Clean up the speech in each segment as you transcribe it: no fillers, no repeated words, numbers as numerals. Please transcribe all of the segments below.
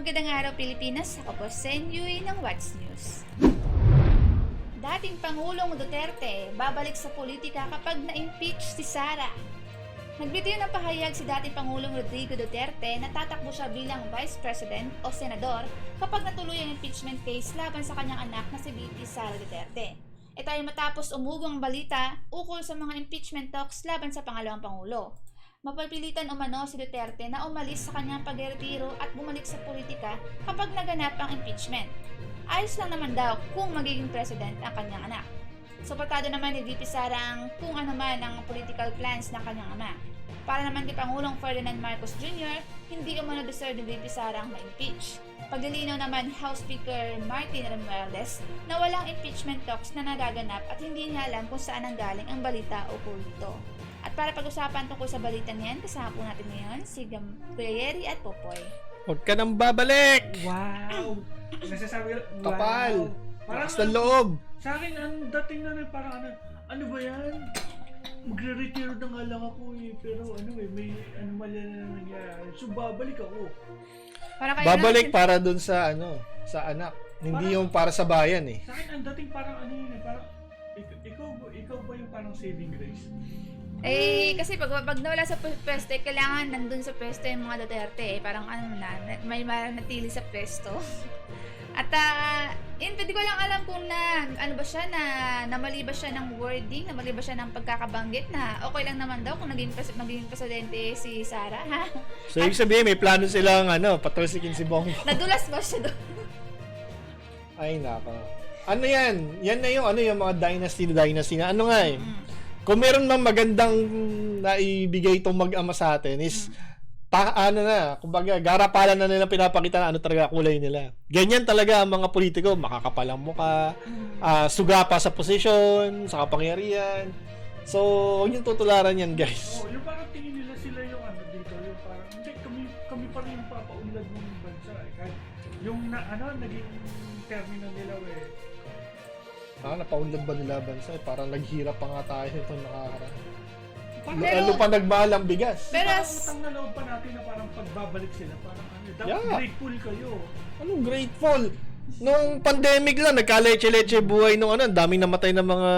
Magandang araw Pilipinas, ako po Sen Yui ng What's News. Dating Pangulong Duterte babalik sa politika kapag na-impeach si Sara. Nagbitiw ng pahayag si dating Pangulong Rodrigo Duterte na tatakbo siya bilang Vice President o Senador kapag natuloy ang impeachment case laban sa kanyang anak na si VP Sara Duterte. Ito ay matapos umugong balita ukol sa mga impeachment talks laban sa pangalawang Pangulo. Mapapilitan umano si Duterte na umalis sa kanyang pagretiro at bumalik sa politika kapag naganap ang impeachment. Ayos lang naman daw kung magiging president ang kanyang anak. Suportado naman ni VP Sara ang kung ano man ang political plans ng kanyang ama. Para naman kay Pangulong Ferdinand Marcos Jr., hindi umano deserve ni VP Sara ang ma-impeach. Paglilinaw naman House Speaker Martin Romualdez na walang impeachment talks na nagaganap at hindi niya alam kung saan ang galing ang balita ukol dito. At para pag-usapan tungkol sa balitang yan, kasama po natin ngayon si Kuya Yeri at Popoy. Huwag ka nang babalik! Wow! Nasasabi ko, wow! Kapal! Parang Lakas ng loob! Sa akin, ang dating na parang ano ba yan? Magre-retiro na nga lang ako eh. Pero may anomalya na nangyari. So, babalik ako. Babalik para dun sa sa anak. Hindi yung para sa bayan eh. Sa akin, ang dating parang parang, ikaw ba yung parang saving grace? Kasi pag nawala sa pwesto, kailangan nandun sa pwesto yung mga Duterte eh. Parang may manatili sa pwesto. At hindi ko lang alam kung namali ba siya ng wording, namali ba siya ng pagkakabanggit na okay lang naman daw kung maging presidente si Sara, ha? So, ibig sabihin, may plano silang patalsikin si Bongo. Nadulas ba siya doon? Ay, nako. Ano yan? Yan na yung mga dynasty na. Ano nga eh. Kung meron mang magandang naibigay itong mag-ama sa atin is kumbaga, garapalan na nila pinapakita na ano talaga kulay nila. Ganyan talaga ang mga politiko, makakapalang mukha, suga pa sa posisyon, sa kapangyarihan. So, huwag yung tutularan yan, guys. Yung parang tingin nila sila yung dito, yung parang, hindi, kami pa rin yung papaunlad ng bansa. Kahit yung naging termino nila Napaunlad ba nila bansa? Parang naghirap pa nga tayo itong nakakaraan. Pero, pa nagmahal ang bigas. Pero, parang utang na loob pa natin na parang pagbabalik sila. Parang grateful kayo. Anong grateful? Nung pandemic lang, nagka-leche-leche buhay nung ang daming namatay ng mga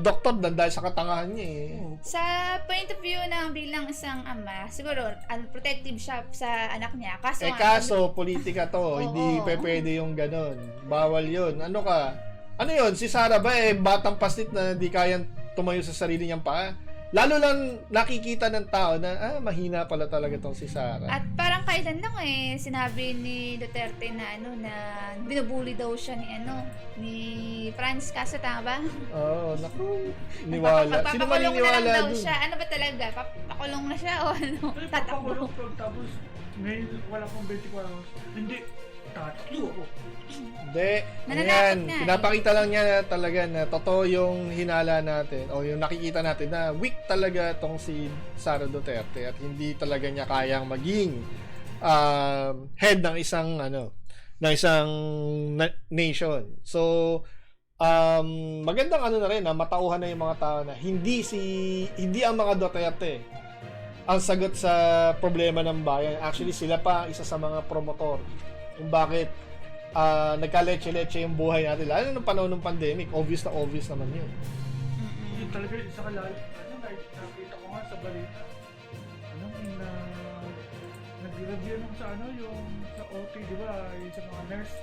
doktor dahil sa katangahan niya eh. sa point of view ng bilang isang ama, siguro protective siya sa anak niya. Kaso politika to, hindi pwede yung ganon. Bawal yun. Ano yun? Si Sara ba batang pastit na di kayang tumayo sa sarili niyang paa? Lalo lang nakikita ng tao na mahina pala talaga tong si Sara. At parang kailan lang sinabi ni Duterte na na binubuli daw siya ni Franz Castro, tama ba? Oo, naku. Niwala. Sino Papakulong na maniniwala lang daw dun? siya. Ano ba talaga? Papakulong na siya o ano? Tatakbo. Tapos ngayon wala pang 24 hours. Hindi. Tatakbo ako. Hindi. Nananakot na Pinapakita lang niya na talaga na totoo yung hinala natin o yung nakikita natin na weak talaga tong si Sara Duterte at hindi talaga niya kayang maging head ng isang nation. So magandang na rin na matauhan na yung mga tao na hindi ang mga Duterte ang sagot sa problema ng bayan. Actually, sila pa isa sa mga promotor kung bakit nagka-leche-leche yung buhay natin. Lalo nung panahon ng pandemic, obvious naman yun. Yung talaga isa kalala. Nakita ko nga sa balita. Nag-review nung sa yung sa OT, di ba? Yung sa mga nurse,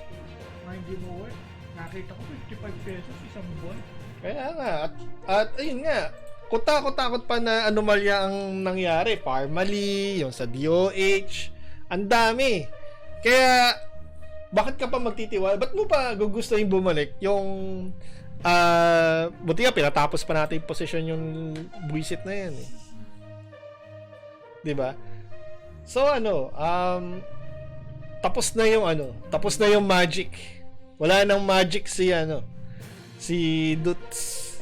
mga hindi mo work. Nakita ko 55 pesos isang buwan. Kaya nga. At ayun nga, kutakot pa na anomalya ang nangyari. Parmally, yung sa DOH, ang dami. Kaya, bakit ka pa magtitiwala? Ba't mo pa gugustuhin bumalik yung buti nga, pinatapos pa natin yung posisyon yung buwisit na yan eh. Diba? So tapos na yung magic. Wala nang magic si Duts.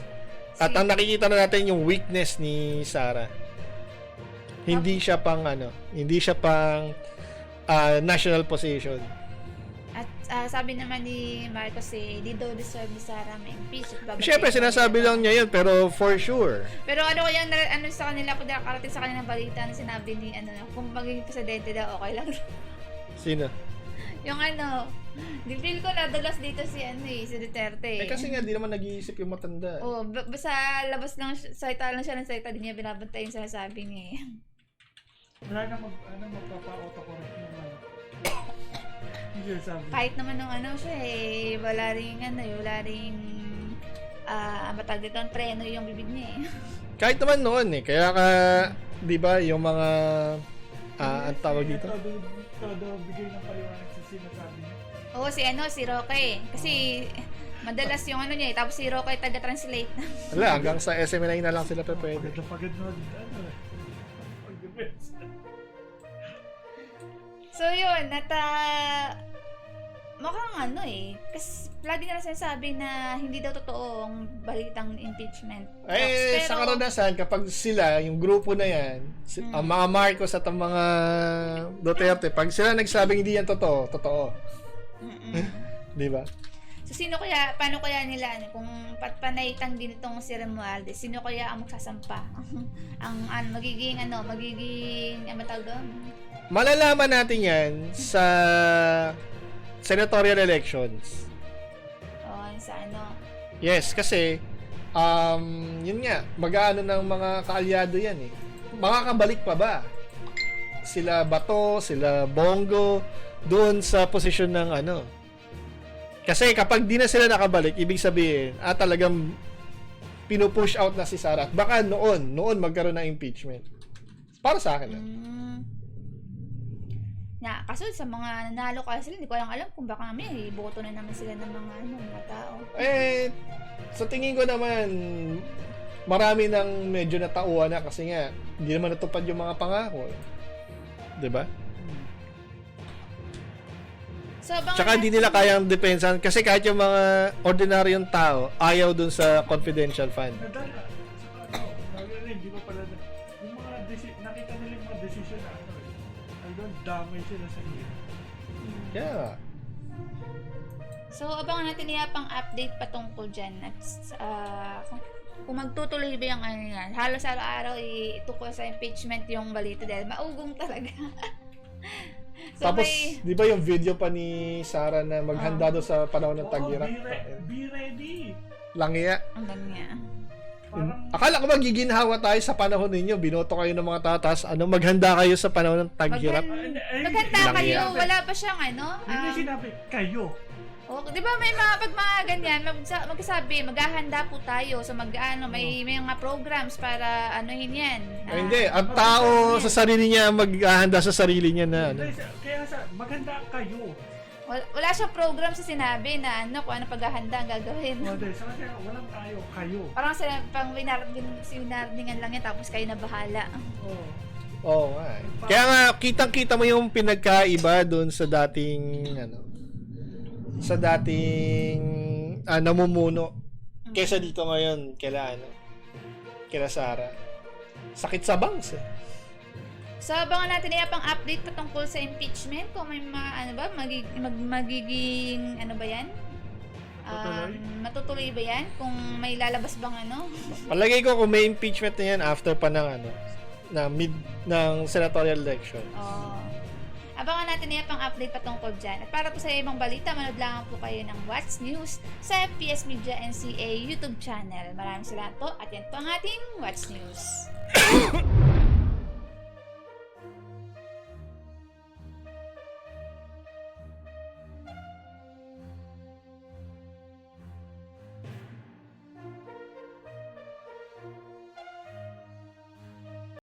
At ang nakikita na natin yung weakness ni Sara. Hindi siya pang national position. At sabi naman ni Marcos di daw deserve ni Sara ma-impeach. Siyempre, sinasabi lang niya yun, pero for sure. Pero ano kaya sa kanila, kung nakarating sa kanila ng balita na sinabi ni kung maging presidente daw, okay lang. Sino? Yung ano, di feel ko nadulas dito si si Duterte. Kasi nga, di naman nag-iisip yung matanda. Oh, basta labas lang, salita lang siya ng salita, di niya binabantay yung sinasabi niya eh. Wala na magpapa-autocorrect naman. Hindi sabi. Kahit naman nung siya wala ring matag dito ang preno yung bibig niya eh. Kahit naman noon kaya ka, di ba, yung mga, ang tawag dito? Todo bigay ng paliwanag sa sinasabi niya. Oo, si Roque. Kasi madalas yung niya tapos si Roque taga-translate. Wala, hanggang sa SMNI na lang sila pwede. Pagod na pag-defense. So yun, at mukhang kasi lagi nila sinasabi na hindi daw totoo ang balitang impeachment. Sa karanasan, kapag sila, yung grupo na yan, ang mga Marcos at ang mga Duterte, pag sila nagsabing hindi yan totoo. Di ba? So paano kaya nila, kung patpanaitang din itong si Romualdez, sino kaya ang magsasampa? magiging matawag doon? Malalaman natin yan sa senatorial elections. Sa Yes, kasi yun nga, mag-aano ng mga kaalyado yan makakabalik pa ba sila Bato, sila Bongo doon sa posisyon ng kasi kapag di na sila nakabalik, ibig sabihin talagang pinupush out na si Sara at baka noon magkaroon ng impeachment para sa akin kaso sa mga nanalo kasi sila, hindi ko alam kung baka may boto na naman sila ng mga tao. Sa tingin ko naman, marami nang medyo natauhan na kasi nga, hindi naman natupad yung mga pangako. Diba? So, tsaka hindi nila kayang depensahan kasi kahit yung mga ordinaryong tao, ayaw dun sa confidential fund. Nadala. Hindi pa pala yung mga nakita nila yung mga decision na damay sila sa iyo. Yeah. So, abangan natin niya pang update patungkol dyan. At kung magtutuloy ba yung yan. Halos araw-araw itukol sa impeachment yung balita dahil maugong talaga. So, tapos, di ba yung video pa ni Sara na maghanda doon sa panahon ng tag-hirap? Be ready! Langya. Ang langya. Akala ko magiginhawa tayo sa panahon ninyo. Binoto kayo ng mga tatas. Maghanda kayo sa panahon ng tag-hirap. Maghanda kayo. Wala pa siyang Hindi sinabi, kayo. Di ba may mga ganyan, magsasabi, maghahanda po tayo. So may mga programs para yan. Hindi. Ang tao sa sarili niya maghahanda sa sarili niya na Kaya maghanda kayo. Wala siyang program sa sinabi na kung ano paghahanda ang gagawin. Sa kanya, walang tayo, kayo. Parang pang winardingan lang yan tapos kayo na bahala. Oo nga. Kaya nga, kitang-kita mo yung pinagkaiba doon sa dating namumuno kesa dito ngayon kila Sara. Sakit sa bangs So, abangan natin pang update patungkol sa impeachment. Kung may magiging ba yan? Matutuloy ba yan? Kung may lalabas bang Palagay ko kung may impeachment na yan after pa ng na mid ng senatorial election. Abangan natin pang update patungkol dyan. At para po sa ibang balita, manood lang po kayo ng What's News sa FPS Media NCA YouTube channel. Maraming salamat po at yan po ang ating What's News.